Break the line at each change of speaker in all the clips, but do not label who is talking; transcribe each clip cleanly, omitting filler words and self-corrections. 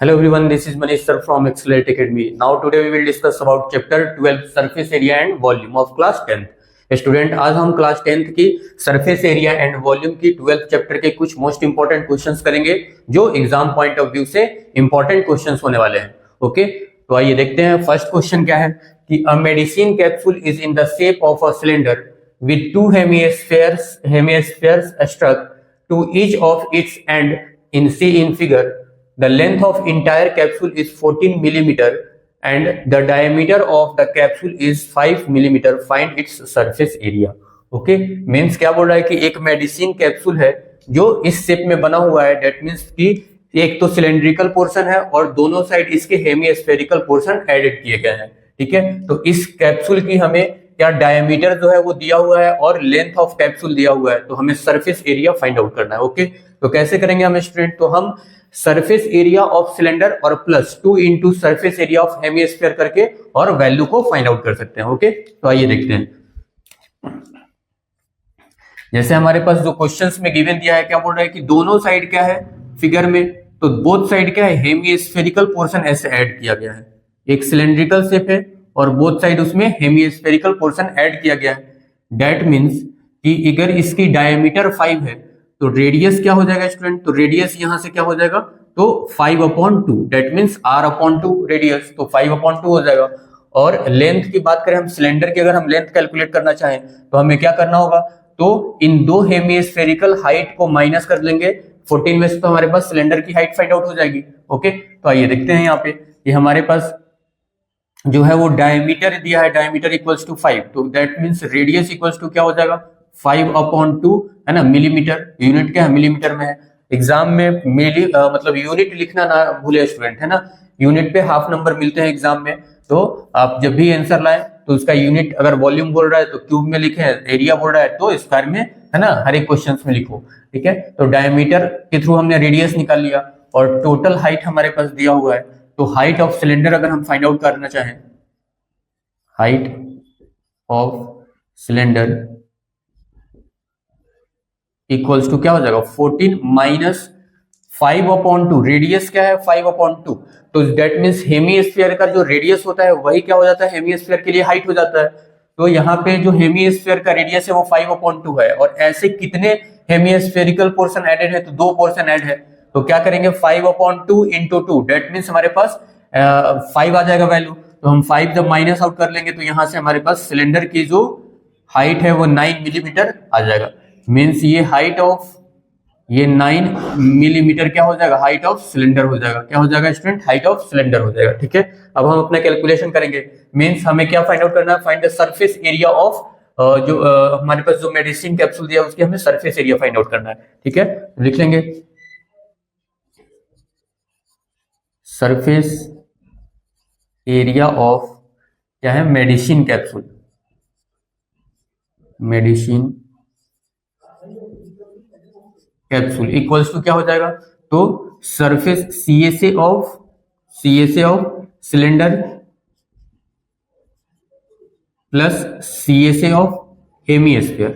Hello everyone, this is Manish sir from Accelerate Academy. Now today we will discuss about chapter 12 surface area and volume of class 10th. Student आज हम class 10th की surface area and volume की 12th chapter के कुछ most important questions करेंगे जो exam point of view से important questions होने वाले हैं। ओके, तो आइए देखते हैं फर्स्ट क्वेश्चन क्या है कि a medicine capsule is in the shape of a cylinder with two hemispheres struck to each of its end in C in figure, the length of entire capsule is 14 millimeter and the diameter of the capsule is 5 millimeter. Find its surface area. Okay, means क्या बोल रहा है कि एक medicine capsule है जो इस shape में बना हुआ है। डेट मीन्स कि एक तो सिलेंड्रिकल पोर्शन है और दोनों साइड इसके हेमिस्फेरिकल पोर्शन एडेड किए गए हैं। ठीक है, तो इस कैप्सूल की हमें क्या डायमीटर जो है वो दिया हुआ है और लेंथ ऑफ कैप्सूल दिया हुआ है, तो हमें सरफेस एरिया फाइंड आउट करना है। ओके, तो कैसे करेंगे हम स्टूडेंट, तो हम सरफेस एरिया ऑफ सिलेंडर और plus 2 into surface area of hemisphere करके और वैल्यू को फाइंड आउट कर सकते हैं। ओके, तो आइए देखते हैं। जैसे हमारे पास जो क्वेश्चंस में गिवन दिया है, क्या बोल रहा है कि दोनों साइड क्या है फिगर में, तो बोथ साइड क्या है हेमिस्फेरिकल पोर्शन ऐसे ऐड किया गया है। एक सिलेंड्रिकल शेप है और बोथ साइड उसमें हेमिस्फेरिकल पोर्शन ऐड किया गया है। दैट मीन्स कि अगर इसकी डायमीटर 5 है तो रेडियस क्या हो जाएगा स्टूडेंट, तो रेडियस यहां से क्या हो जाएगा, तो 5/2, दैट मीन्स r/2 रेडियस, तो 5/2 हो जाएगा। और लेंथ की बात करें हम सिलेंडर की, अगर हम लेंथ कैलकुलेट करना चाहें तो हमें क्या करना होगा, तो इन दो हेमिस्फेरिकल हाइट को माइनस कर लेंगे 14 में से, तो हमारे पास सिलेंडर की हाइट फाइंड आउट हो जाएगी। ओके, तो आइए देखते हैं यहाँ पे कि हमारे पास जो है वो डायमीटर दिया है, डायमीटर इक्वल्स टू 5, तो that means radius equals to क्या हो जाएगा 5/2 है ना, मिलीमीटर। यूनिट क्या है, मिलीमीटर में है। एग्जाम में मतलब यूनिट लिखना ना भूले स्टूडेंट, है ना। यूनिट पे हाफ नंबर मिलते हैं एग्जाम में, तो आप जब भी आंसर लाएं तो उसका यूनिट, अगर वॉल्यूम बोल रहा है तो क्यूब में लिखे, एरिया बोल रहा है तो स्क्वायर में, है ना, हर एक क्वेश्चन में लिखो। ठीक है, तो डायमीटर के थ्रू हमने रेडियस निकाल लिया और टोटल हाइट हमारे पास दिया हुआ है। तो हाइट ऑफ सिलेंडर अगर हम फाइंड आउट करना चाहें, height of cylinder equals to क्या हो जाएगा 14 माइनस 5/2, रेडियस क्या है 5/2, तो दैट मीन्स हेमिस्फीयर का जो रेडियस होता है वही क्या हो जाता है हेमिस्फीयर के लिए हाइट हो जाता है। तो यहाँ पे जो हेमिस्फीयर का रेडियस है वो 5/2 है और ऐसे कितने हेमिस्फेरिकल पोर्शन एडेड है, तो 2 पोर्शन ऐड है। तो क्या करेंगे 5/2 इंटू 2, दैट मीन्स हमारे पास 5 आ जाएगा वैल्यू। तो हम 5 जब माइनस आउट कर लेंगे तो यहां से हमारे पास सिलेंडर की जो हाइट है वो 9 मिलीमीटर आ जाएगा। मीन्स ये हाइट ऑफ, ये 9 मिलीमीटर क्या हो जाएगा, हाइट ऑफ सिलेंडर हो जाएगा। क्या हो जाएगा स्टूडेंट, हाइट ऑफ सिलेंडर हो जाएगा। ठीक है, अब हम अपना कैलकुलेशन करेंगे। मीन्स हमें क्या फाइंड आउट करना है, find the surface area of जो हमारे पास जो मेडिसिन कैप्सूल दिया उसकी हमें सरफेस एरिया फाइंड आउट करना है। ठीक है, लिख लेंगे सरफेस एरिया ऑफ क्या है medicine capsule, medicine capsule equals to क्या हो जाएगा, तो surface CSA of cylinder plus CSA of hemisphere.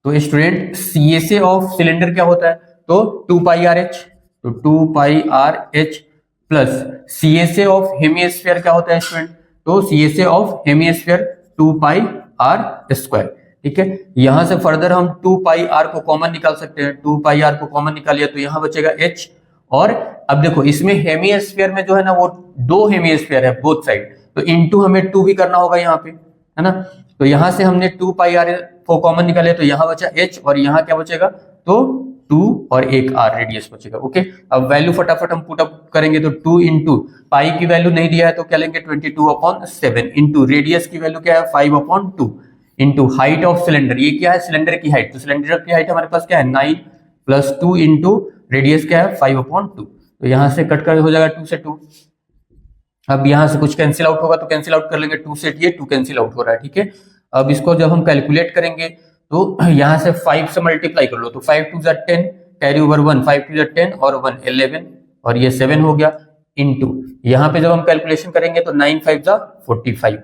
तो स्टूडेंट CSA ऑफ सिलेंडर क्या होता है, तो 2πRH, तो 2πRH plus CSA of hemisphere क्या होता है स्टूडेंट, तो CSA ऑफ हेमिस्फीयर 2πr²। ठीक है, यहां से फर्दर हम 2πr को कॉमन निकाल सकते हैं। 2πr को कॉमन निकालिए तो यहां बचेगा h। और अब देखो इसमें हेमिस्फीयर में जो है ना वो 2 हेमिस्फीयर है बोथ साइड, तो इनटू हमें 2 भी करना होगा यहाँ पे, है ना। तो यहां से हमने 2πr को कॉमन निकाले तो यहां बचा h और यहां क्या बचेगा, तो 2 और एक r रेडियस बचेगा। ओके, अब वैल्यू फटाफट हम पुट अप करेंगे, तो 2 इंटू पाई की वैल्यू नहीं दिया है तो क्या लेंगे 22/7 इंटू रेडियस की वैल्यू क्या है 5/2 इंटू हाइट ऑफ सिलेंडर, ये क्या है सिलेंडर की हाइट, तो सिलेंडर की हाइट हमारे पास क्या है 9 प्लस 2 इंटू रेडियस क्या है 5/2, तो यहां से कट कर हो जाएगा 2 से 2। अब यहां से कुछ कैंसिल आउट होगा तो कैंसिल आउट कर लेंगे, 2 से ये 2 कैंसिल आउट हो रहा है। ठीक है, अब इसको जब हम कैलकुलेट करेंगे तो यहां से 5 से मल्टीप्लाई कर लो, तो 5 2 जा 10, कैरी ओवर 1, 5 2 जा 10 और 1 11 और ये 7 हो गया, इंटू यहाँ पे जब हम कैलकुलेशन करेंगे तो 9 5 जा 45।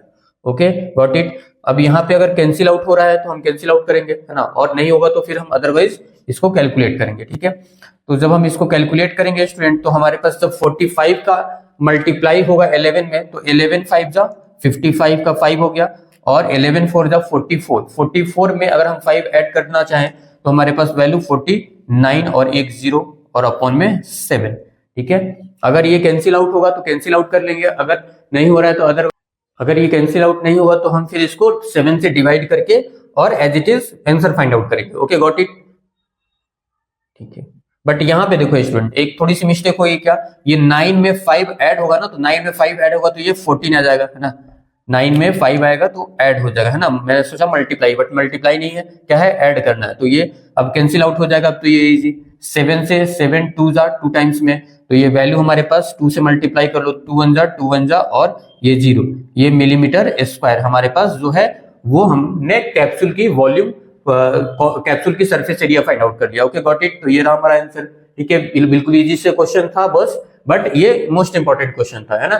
Okay, got it. अब यहाँ पे अगर कैंसिल आउट हो रहा है तो हम कैंसिल आउट करेंगे, है ना, और नहीं होगा तो फिर हम अदरवाइज इसको कैलकुलेट करेंगे, ठीक है। तो जब हम इसको कैलकुलेट करेंगे स्टूडेंट, तो हमारे पास जब 45 का मल्टीप्लाई होगा 11 में, तो 11 5 जा 55 का 5 हो गया, और 11 4 जा 44, 44 में अगर हम 5 ऐड करना चाहें तो हमारे पास वैल्यू 49 और एक 0 और अपॉन में 7, ठीक है। अगर ये कैंसिल आउट होगा तो कैंसिल आउट कर लेंगे, अगर नहीं हो रहा है तो अगर ये कैंसिल आउट नहीं होगा तो हम फिर इसको 7 से डिवाइड करके और as it is answer find out करेंगे। ओके, गॉट इट, ठीक है। बट यहाँ पे देखो स्टूडेंट, एक थोड़ी सी मिस्टेक होगी क्या, ये 9 में 5 ऐड होगा ना, तो 9 में 5 ऐड होगा तो ये 14 आ जाएगा, है ना। 9 में 5 आएगा तो ऐड हो जाएगा, है ना। मैंने सोचा मल्टीप्लाई, बट मल्टीप्लाई नहीं है, क्या है, ऐड करना है। तो ये अब कैंसिल आउट हो जाएगा। अब तो ये इजी, 7 से 7 2 जा 2 टाइम्स में, तो ये वैल्यू हमारे पास 2 से मल्टीप्लाई कर लो, 2 1 जा और ये 0, ये मिलीमीटर स्क्वायर हमारे पास जो है वो हमने कैप्सूल की वॉल्यूम, कैप्सूल की सरफेस एरिया फाइंड आउट कर लिया। Okay, got it. तो ये रहा हमारा आंसर, ठीक है। बिल्कुल इजी से क्वेश्चन था बस, बट ये मोस्ट इंपॉर्टेंट क्वेश्चन था, है ना।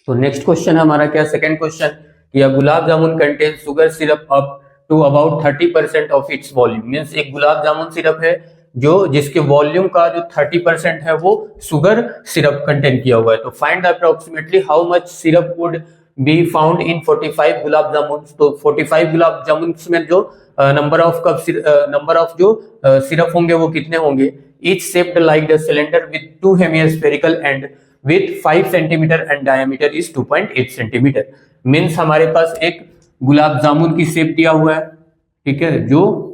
तो नेक्स्ट क्वेश्चन है हमारा क्या, सेकंड क्वेश्चन, कि gulab jamun contain sugar syrup up to about 30% of its volume. Means एक गुलाब जामुन सिरप है जो जिसके वॉल्यूम का जो 30% है वो शुगर सिरप कंटेन किया हुआ है। तो find approximately how much syrup would be found in 45 gulab jamun. तो 45 गुलाब जामुन में जो नंबर ऑफ जो सिरप होंगे वो कितने होंगे। Each shaped like the cylinder with 2 hemispherical and with 5 cm and diameter is 2.8 cm। Means हमारे पास एक गुलाब जामुन की शेप दिया हुआ है, ठीक है, जो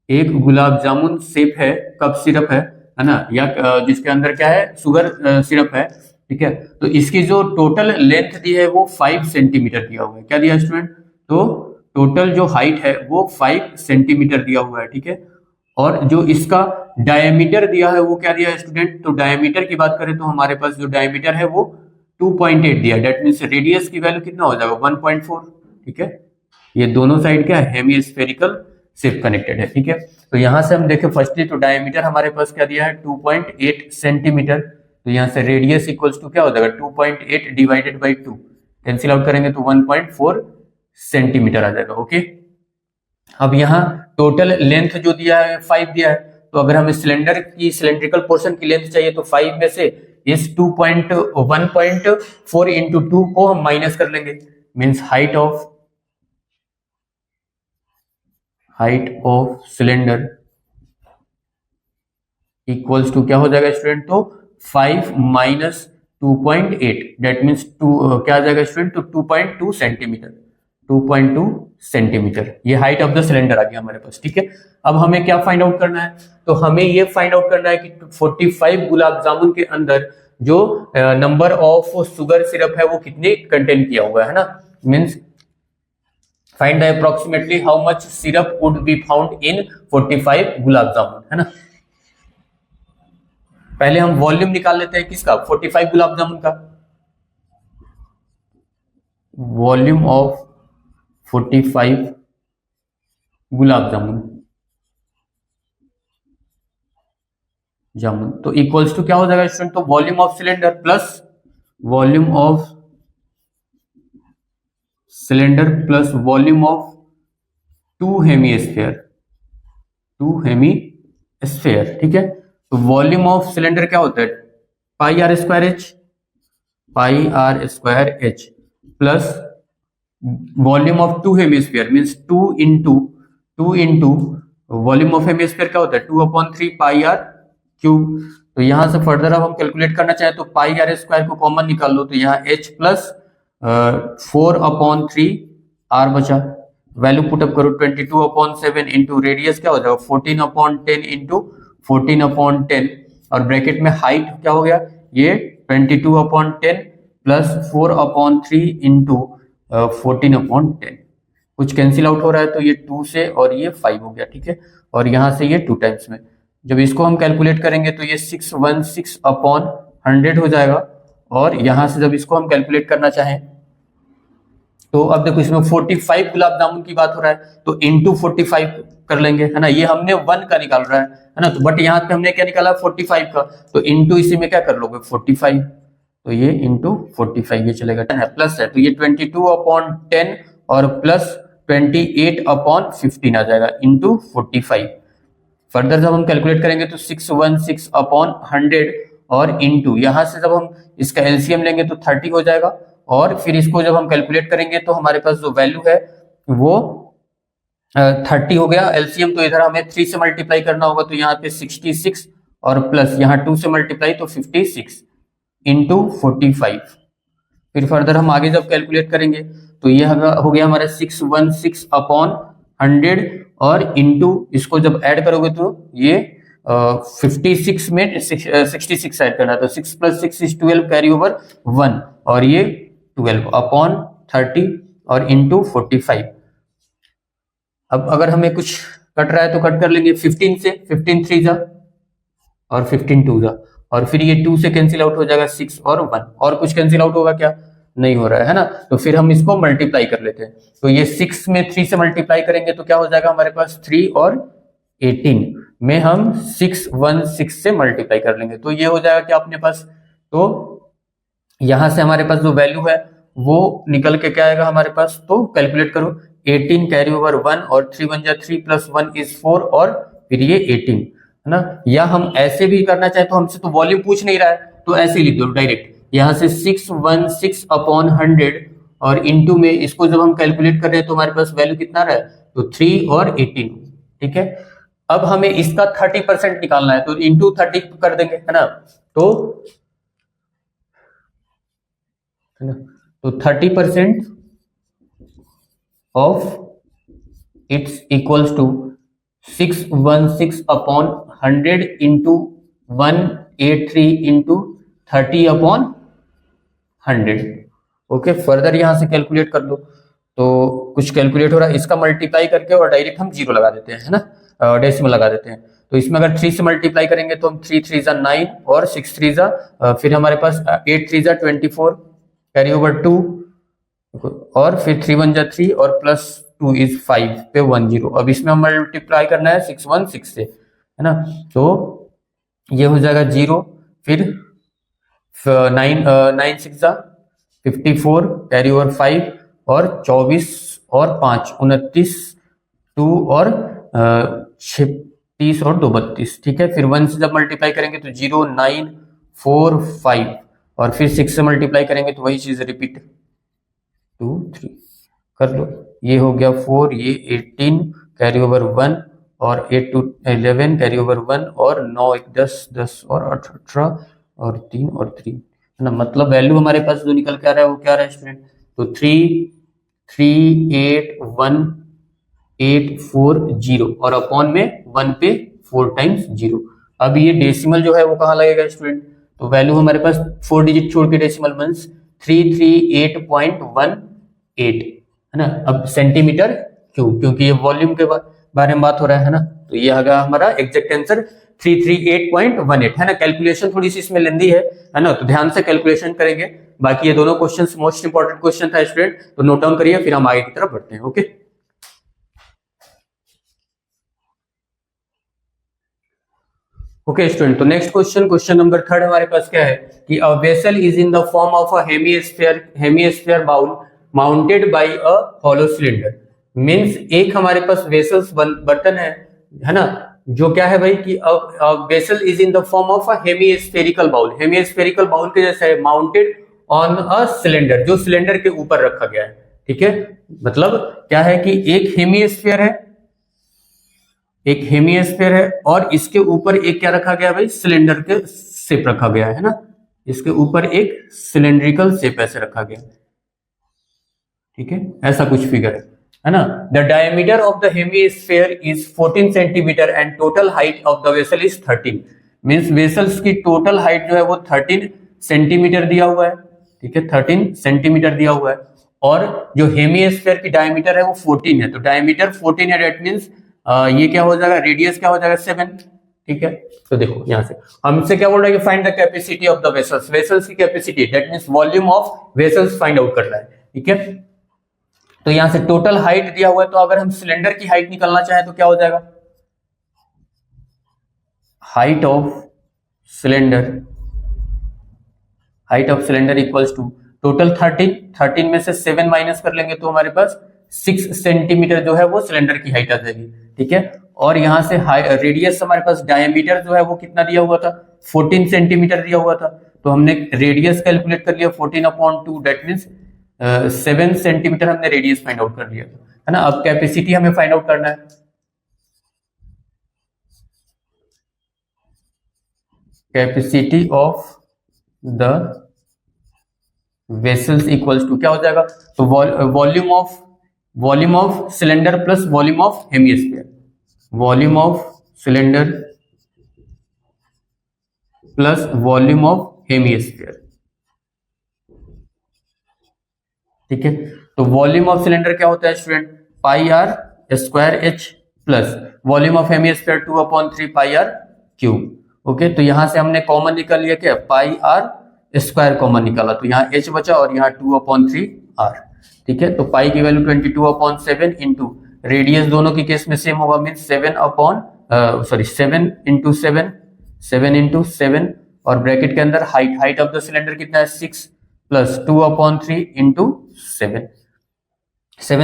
एक गुलाब जामुन शेप है, कप सिरप है ना, या जिसके अंदर क्या है, शुगर सिरप है, ठीक है। तो इसकी जो टोटल लेंथ दी है वो 5 सेंटीमीटर दिया हुआ है। क्या दिया स्टूडेंट, तो टोटल जो हाइट है वो 5 सेंटीमीटर दिया हुआ है, ठीक है। और जो इसका डायमीटर दिया है वो क्या दिया है स्टूडेंट, तो डायमीटर की बात करें तो हमारे पास जो डायमीटर है वो 2.8 दिया है। डेट मीन्स रेडियस की वैल्यू कितना हो जाएगा, 1.4, ठीक है। ये दोनों साइड क्या है, हेमिस्फेरिकल शेप कनेक्टेड है, ठीक है। तो यहां से हम देखें फर्स्टली, तो डायमीटर हमारे पास क्या दिया है 2.8 सेंटीमीटर। तो यहां से रेडियस इक्वल्स टू क्या हो जाएगा, 2.8 डिवाइडेड बाई 2, कैंसिल आउट करेंगे तो 1.4 सेंटीमीटर आ जाएगा। ओके, अब यहाँ टोटल लेंथ जो दिया है 5 दिया है, तो अगर हमें सिलेंडर की सिलेंड्रिकल पोर्शन की लेंथ चाहिए तो 5 में से इस 1.4 इंटू 2 को हम माइनस कर लेंगे। Means height of cylinder equals to क्या हो जाएगा स्टूडेंट, तो 5 माइनस 2.8, डेट मीन्स क्या आ जाएगा स्टूडेंट, तो 2.2 सेंटीमीटर, 2.2 सेंटीमीटर। ये हाइट ऑफ द सिलेंडर आ गया हमारे पास, ठीक है। अब हमें क्या फाइंड आउट करना है, तो हमें ये फाइंड आउट करना है कि 45 गुलाब जामुन के अंदर जो नंबर ऑफ शुगर सिरप है वो कितने कंटेन किया हुआ है ना। Means find approximately how much syrup would be found in 45 gulab jamun, है ना। पहले हम वॉल्यूम निकाल लेते हैं किसका, 45 गुलाब जामुन का। वॉल्यूम ऑफ 45 गुलाब जामुन तो इक्वल्स टू क्या हो जाएगा स्टूडेंट, तो volume of cylinder plus volume of cylinder plus volume of 2 hemisphere, ठीक है। तो वॉल्यूम ऑफ सिलेंडर क्या होता है, pi r square h plus volume of 2 hemisphere means 2 into volume of hemisphere क्या होता है 2/3 पाई आर क्यूब। तो यहां से फर्दर अब हम कैलकुलेट करना चाहें तो पाई आर स्क्वायर को कॉमन निकाल लो, तो यहाँ h प्लस 4/3 आर बचा, वैल्यू पुटअप करो 22/7 इंटू रेडियस क्या हो जाएगा 14/10 इंटू 14/10 और ब्रैकेट में हाइट क्या हो गया ये 22/10 प्लस 4/3 इंटू 14/10। कुछ कैंसिल आउट हो रहा है तो ये 2 से और ये 5 हो गया, ठीक है। और यहां से ये 2 टाइम्स में जब इसको हम कैलकुलेट करेंगे तो ये 616/100 हो जाएगा। और यहां से जब इसको हम कैलकुलेट करना चाहें तो अब देखो इसमें 45 गुलाब जामुन की बात हो रहा है तो इंटू 45 कर लेंगे, है ना। ये हमने 1 का निकाल रहा है ना, तो बट यहाँ पे हमने क्या निकाला 45 का, तो इंटू इसी में क्या कर लोगे 45, तो ये इंटू 45 ये चलेगा 10 है प्लस है तो ये 22/10 और प्लस 28/15 आ जाएगा इंटू 45। फर्दर जब हम कैलकुलेट करेंगे तो 616 अपॉन 100 और इंटू यहाँ से जब हम इसका एलसीएम लेंगे तो 30 हो जाएगा, और फिर इसको जब हम कैलकुलेट करेंगे तो हमारे पास जो वैल्यू है वो 30 हो गया एलसीएम। तो इधर हमें 3 से मल्टीप्लाई करना होगा, तो यहाँ पे 66 और प्लस यहाँ 2 से मल्टीप्लाई तो 56 इंटू 45। फिर फर्दर हम आगे जब कैलकुलेट करेंगे तो ये हो गया हमारा 616 अपॉन 100 और इंटू इसको जब ऐड करोगे तो ये 56 में 66 ऐड करना, तो 6 + 6 = 12 कैरी ओवर 1 और ये 12 अपॉन 30 और इंटू 45। अब अगर हमें कुछ कट रहा है तो कट कर लेंगे 15 से, 15 3 जा और 15 2 जा, और फिर ये 2 से कैंसिल आउट हो जाएगा 6 और 1, और कुछ कैंसिल आउट होगा क्या, नहीं हो रहा है ना। तो फिर हम इसको मल्टीप्लाई कर लेते हैं, तो ये 6 में 3 से मल्टीप्लाई करेंगे तो क्या हो जाएगा हमारे पास 3 और 18 में हम 616 से मल्टीप्लाई कर लेंगे, तो ये हो जाएगा क्या अपने पास। तो यहां से हमारे पास जो वैल्यू है वो निकल के क्या आएगा हमारे पास, तो कैलकुलेट करो 18 कैरी ओवर 1 और 3 1 जा 3 + 1 = 4 और फिर ये 18 है ना। या हम ऐसे भी करना चाहे तो हमसे तो वॉल्यूम पूछ नहीं रहा है, तो ऐसे लिख दो डायरेक्ट, यहाँ से 616 अपॉन 100 और इंटू में इसको जब हम कैलकुलेट कर रहे हैं तो हमारे पास वैल्यू कितना रहा है, तो 3 और 18। ठीक है, अब हमें इसका 30% निकालना है, तो इंटू 30 कर देंगे है ना। तो 30% of it's equals to 616 upon 100 into 183 into 30 upon 100। Okay, further यहां से कैलकुलेट कर लो, तो कुछ कैलकुलेट हो रहा है, इसका मल्टीप्लाई करके और डायरेक्ट हम 0 लगा देते हैं है ना, डेसिमल लगा देते हैं। तो इसमें अगर 3 से मल्टीप्लाई करेंगे तो हम 3 3 जा 9 और 6 3 जा फिर हमारे पास 8 3 जा 24 कैरी ओवर 2 और फिर 3 1 जा 3 और प्लस 2 = 5 पे 1 0। अब इसमें हम मल्टीप्लाई करना है 616 से है ना, तो ये हो जाएगा 0, फिर 9 6 जा 54 कैरी ओवर 5 और 24 और 5 29 2 और 36 और 2 32। ठीक है, फिर 1 से जब मल्टीप्लाई करेंगे तो 0 9 4 5 और फिर 6 से मल्टीप्लाई करेंगे तो वही चीज रिपीट 2 3 कर लो, ये हो गया 4, ये 18 कैरी ओवर 1 और 8 2 11 कैरी ओवर 1 और 9 1 10 10 और 18 और 3 और 3 है ना। मतलब वैल्यू हमारे पास जो निकल के आ रहा है वो क्या रहा है स्टूडेंट, तो 3381840 और अपॉन में 1 पे 4 टाइम्स 0। अब ये डेसिमल जो है वो कहाँ लगेगा स्टूडेंट, तो वैल्यू हमारे पास 4 डिजिट छोड़ के डेसिमल मींस 338.18 है ना। अब सेंटीमीटर क्यूब, क्योंकि ये वॉल्यूम के बारे में बात हो रहा है ना, तो ये आएगा हमारा एग्जैक्ट आंसर 338.18 है ना। कैलकुलेशन थोड़ी सी इसमें लेंदी है ना, तो ध्यान से कैलकुलेशन करेंगे। बाकी ये दोनों क्वेश्चंस मोस्ट इंपॉर्टेंट क्वेश्चन था स्टूडेंट, तो नोट डाउन करिए, फिर हम आगे की तरफ बढ़ते हैं। ओके ओके स्टूडेंट, तो नेक्स्ट क्वेश्चन नंबर 3 हमारे पास क्या है कि a vessel is in the form of a hemisphere bowl mounted by a hollow cylinder. Means एक हमारे पास वेसल्स बर्तन है ना, जो क्या है भाई कि vessel is in the form of a hemispherical bowl, hemispherical bowl के जैसा है, माउंटेड ऑन अ सिलेंडर, जो सिलेंडर के ऊपर रखा गया है। ठीक है, मतलब क्या है कि एक हेमिस्फीयर है, एक हेमिस्फीयर है और इसके ऊपर एक क्या रखा गया भाई, सिलेंडर के शेप रखा गया है ना, इसके ऊपर एक सिलेंड्रिकल शेप ऐसे रखा गया। ठीक है, ऐसा कुछ फिगर है ना। The diameter of the hemisphere is 14 centimetre and total height of the vessel is 13। Means vessels की टोटल हाइट जो है वो 13 सेंटीमीटर दिया हुआ है। ठीक है, 13 सेंटीमीटर दिया हुआ है और जो हेमिस्फीयर की डायमीटर है वो 14 है, तो डायमीटर 14 है, डेट मींस ये क्या हो जाएगा, रेडियस क्या हो जाएगा 7। ठीक है, तो देखो यहां से हमसे क्या बोल रहा है कि find the capacity of the vessels, vessels की capacity, that means volume of vessels find out कर रहा है। ठीक है, तो यहां से टोटल हाइट दिया हुआ है, तो अगर हम सिलेंडर की हाइट निकालना चाहें तो क्या हो जाएगा, height of cylinder equals to total 13 में से 7 माइनस कर लेंगे तो हमारे पास 6 सेंटीमीटर जो है वो सिलेंडर की हाइट आ जाएगी, ठीक है। और यहाँ से रेडियस हमारे पास डायमीटर जो है वो कितना दिया हुआ था, 14 सेंटीमीटर दिया हुआ था, तो हमने रेडियस कैलकुलेट कर लिया 14/2, दैट मीन्स 7 सेंटीमीटर हमने रेडियस फाइंड आउट कर लिया, है ना। अब कैपेसिटी हमें फाइंड आउट करना है, capacity of the vessels equals to क्या हो जाएगा, तो volume of cylinder plus volume of hemisphere, volume of cylinder plus volume of hemisphere, ठीक है। तो वॉल्यूम ऑफ सिलेंडर क्या होता है student, pi r square h plus volume of hemisphere 2/3 pi r cube. Okay, तो यहां से हमने कॉमन निकाल लिया क्या, पाई आर स्क्वायर कॉमन निकाला, तो यहाँ h बचा और यहाँ 2/3 r, ठीक है। तो पाई की वैल्यू 22/7 इंटू रेडियस दोनों की केस में सेम होगा, मीन 7 इंटू 7 और ब्रैकेट के अंदर हाइट ऑफ द सिलेंडर कितना है 6 प्लस 2/3 इंटू 7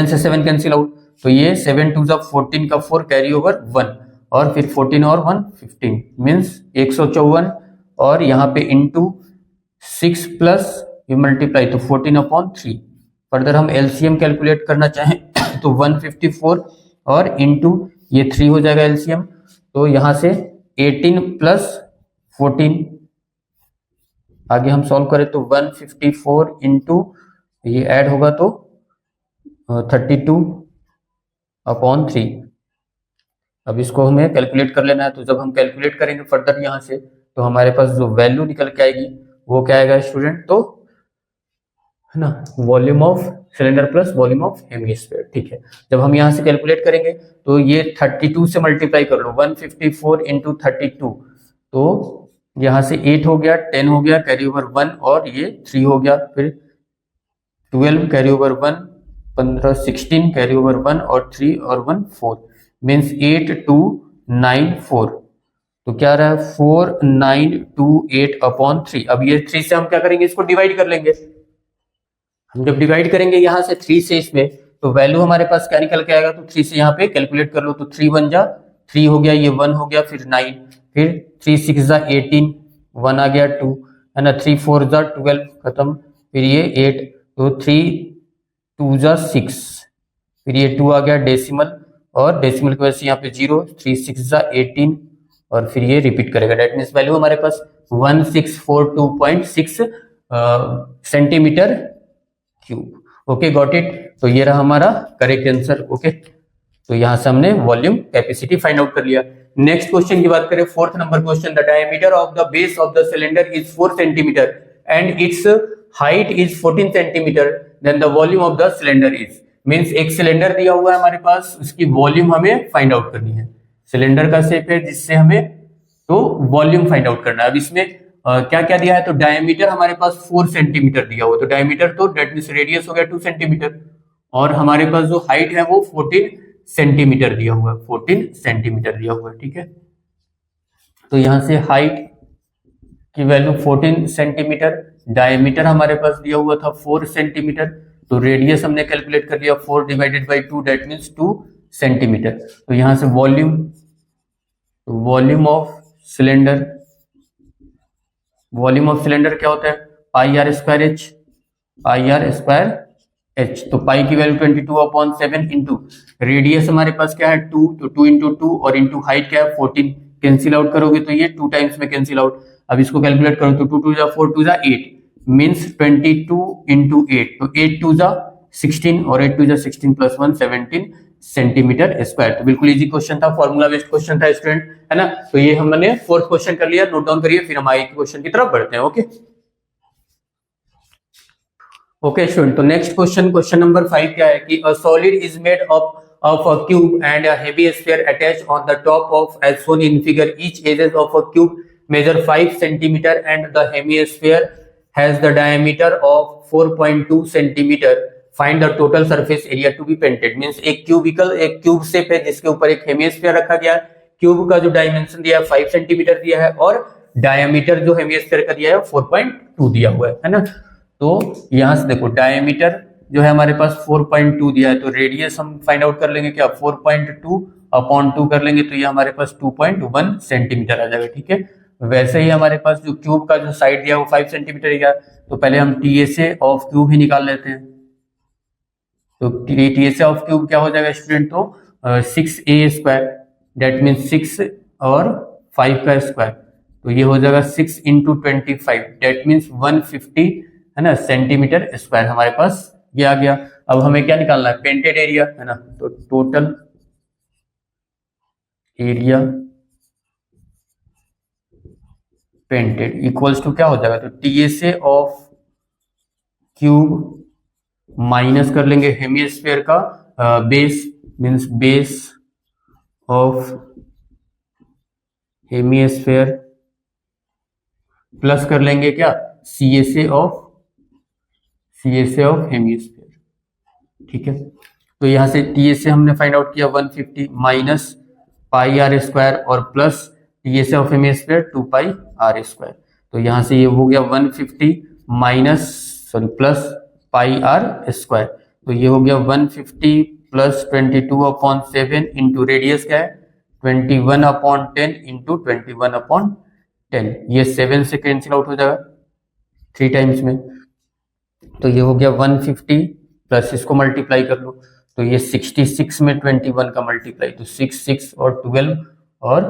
से 7 कैंसिल आउट, तो ये 7 2 14 का 4 कैरी ओवर 1 और फिर 14 और 1 15 मीन्स 154 और यहाँ पे इंटू 6 प्लस ये मल्टीप्लाई तो 14/3। फर्दर हम एलसीएम कैलकुलेट करना चाहें तो 154 और इंटू ये 3 हो जाएगा एलसीएम, तो यहां से 18 प्लस 14 आगे हम सॉल्व करें तो 154 इंटू ये ऐड होगा तो 32/3। अब इसको हमें कैलकुलेट कर लेना है, तो जब हम कैलकुलेट करेंगे फर्दर यहां से तो हमारे पास जो वैल्यू निकल के आएगी वो क्या आएगा स्टूडेंट, तो है ना volume of cylinder plus volume of hemisphere, ठीक है। जब हम यहां से कैलकुलेट करेंगे तो ये 32 से मल्टीप्लाई कर लो, 154 इंटू 32, तो यहां से 8 हो गया, 10 हो गया कैरी ओवर 1 और ये 3 हो गया, फिर 12 कैरी ओवर 1, 15 16 कैरी ओवर 1 और 3 और 1 4 मीन्स 8294, तो क्या रहा है 4928/3। अब ये 3 से हम क्या करेंगे, इसको डिवाइड कर लेंगे। हम जब डिवाइड करेंगे यहां से 3 से इसमें, तो वैल्यू हमारे पास क्या निकल के आएगा, तो 3 से यहाँ पे कैलकुलेट कर लो, तो 3 1 जा 3 हो गया, ये 1 हो गया, फिर 9, फिर 3 6 जा 18, 1 आ गया 2, है ना, 3 4 जा 12 खत्म, फिर ये 8, तो 3 2 जा 6, फिर ये 2 आ गया डेसिमल और डेसिमल की वजह से यहाँ पे 0, 3 6 जा 18 और फिर ये रिपीट करेगा, डेट मीन्स वैल्यू हमारे पास 1642.6 centimetre cube. Okay, got it. तो ये रहा हमारा करेक्ट आंसर। ओके, तो यहां से हमने वॉल्यूम कैपेसिटी फाइंड आउट कर लिया। नेक्स्ट क्वेश्चन की बात करें, 4th number question, the diameter of the base of the cylinder is 4 centimetre and its height is 14 centimetre, then the volume of the cylinder is, means एक cylinder दिया हुआ है हमारे पास, उसकी वॉल्यूम हमें फाइंड आउट करनी है। सिलेंडर का शेप है जिससे हमें तो वॉल्यूम फाइंड आउट करना है। अब इसमें क्या क्या दिया है, तो डायमीटर हमारे पास 4 सेंटीमीटर दिया हुआ, तो डायमीटर तो डेट मींस रेडियस हो गया 2 सेंटीमीटर और हमारे पास जो हाइट है वो 14 सेंटीमीटर दिया हुआ है, 14 सेंटीमीटर दिया हुआ है, ठीक है। तो यहां से हाइट की वैल्यू 14 सेंटीमीटर, डायमीटर हमारे पास दिया हुआ था 4 सेंटीमीटर, तो रेडियस हमने कैलकुलेट कर लिया 4 divided by 2 that means 2 centimetre. तो यहां से volume of cylinder, volume of cylinder क्या होता है, pi r square h, pi r square h, तो पाई की वैल्यू 22/7 इंटू रेडियस हमारे पास क्या है 2, तो 2 इंटू 2 और इंटू हाइट क्या है 14, कैंसिल आउट करोगे तो ये 2 टाइम्स में कैंसिल आउट। अब इसको कैलकुलेट करो तो 2 2 जा 4 2 जा 8 मीन्स 22 इंटू 8, तो 8 2 जा 16 और 8 2 जा 16 प्लस 1 17 सेंटीमीटर स्क्वायर। तो बिल्कुल इजी क्वेश्चन था, फॉर्मूला बेस्ड क्वेश्चन था स्टूडेंट, है ना। तो ये हमने 4th क्वेश्चन कर लिया, नोट डाउन करिए, फिर हम आगे क्वेश्चन की तरफ बढ़ते हैं। ओके ओके स्टूडेंट, तो नेक्स्ट क्वेश्चन, क्वेश्चन नंबर 5 क्या है कि a solid is made up of a cube and a heavy sphere attached on the top of as shown in figure. Each edges of a cube measure 5 centimeter and the hemisphere has the diameter of 4.2 centimeter. Find the total surface area to be painted. Means एक cube shape है जिसके ऊपर एक hemisphere रखा गया है। Cube का जो डायमेंशन दिया है 5 सेंटीमीटर दिया है और डायमीटर जो हेमिस्फीयर का दिया है 4.2 दिया हुआ है ना। तो यहां से देखो डायमीटर जो है हमारे पास 4.2 दिया है, तो रेडियस हम फाइंड आउट कर लेंगे क्या, 4.2/2 कर लेंगे तो ये हमारे पास 2.1 सेंटीमीटर आ जाएगा। ठीक है, वैसे ही हमारे पास जो क्यूब का जो साइड दिया वो 5 सेंटीमीटर दिया, तो पहले हम टीएसए ऑफ क्यूब ही निकाल लेते हैं। तो टीएसए ऑफ क्यूब क्या हो जाएगा स्टूडेंट, तो 6a², दैट मीन्स 6 और 5 का स्क्वायर, तो ये हो जाएगा 6 × 25, दैट मीन्स 150 है ना सेंटीमीटर स्क्वायर हमारे पास ये आ गया। अब हमें क्या निकालना है, पेंटेड एरिया है ना, तो total area painted equals to क्या हो जाएगा, तो टीएसए ऑफ क्यूब माइनस कर लेंगे हेमिस्फीयर का base, means base of hemisphere, plus कर लेंगे क्या, सीएसए ऑफ हेमिस्फीयर। ठीक है, तो यहां से टीएसए हमने फाइंड आउट किया 150 माइनस πr² और plus TSA of hemisphere 2πr², तो यहां से ये हो गया 150 प्लस πr², तो ये हो गया 150 प्लस 22/7 इंटू रेडियस क्या है 21/10 इंटू 21/10, ये 7 से कैंसिल आउट हो जाएगा 3 टाइम्स में, तो ये हो गया 150 प्लस इसको मल्टीप्लाई कर लो, तो ये 66 में 21 का मल्टीप्लाई, तो 6 6 और 12 और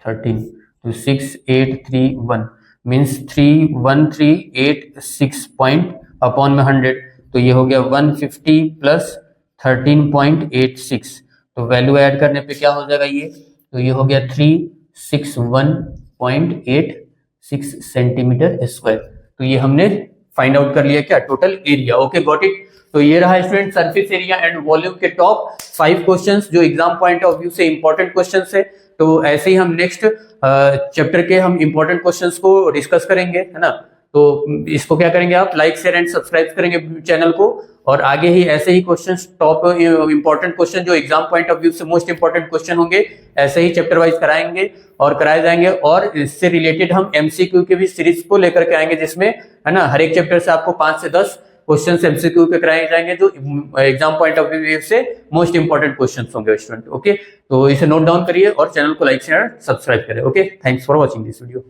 13, तो 6831 मीन्स 31386 पॉइंट अपॉन में 100, तो ये हो गया 150 प्लस 13.86, तो वैल्यू ऐड करने पे क्या हो जाएगा ये, तो ये हो गया 361.86 सेंटीमीटर स्क्वायर। तो ये हमने फाइंड आउट कर लिया क्या, total area. Okay, got it. तो ये रहा student surface area and volume के टॉप 5 क्वेश्चंस जो एग्जाम पॉइंट ऑफ व्यू से इंपॉर्टेंट क्वेश्चंस है। तो ऐसे ही हम नेक्स्ट चैप्टर के हम इंपॉर्टेंट क्वेश्चंस को डिस्कस करेंगे, है ना। तो इसको क्या करेंगे, आप लाइक शेयर एंड सब्सक्राइब करेंगे चैनल को, और आगे ही ऐसे ही क्वेश्चंस टॉप इंपॉर्टेंट क्वेश्चन जो एग्जाम पॉइंट ऑफ व्यू से मोस्ट इंपॉर्टेंट क्वेश्चन होंगे ऐसे ही चैप्टर वाइज कराएंगे और कराए जाएंगे, और इससे रिलेटेड हम एमसीक्यू की भी सीरीज को लेकर के आएंगे जिसमें, है ना, हर एक चैप्टर से आपको 5 से 10 क्वेश्चन एमसीक्यू के कराए जाएंगे जो एग्जाम पॉइंट ऑफ व्यू से मोस्ट इंपॉर्टेंट क्वेश्चन होंगे स्टूडेंट। ओके, तो इसे नोट डाउन करिए और चैनल को लाइक शेयर सब्सक्राइब करें। Okay, thanks for watching this video.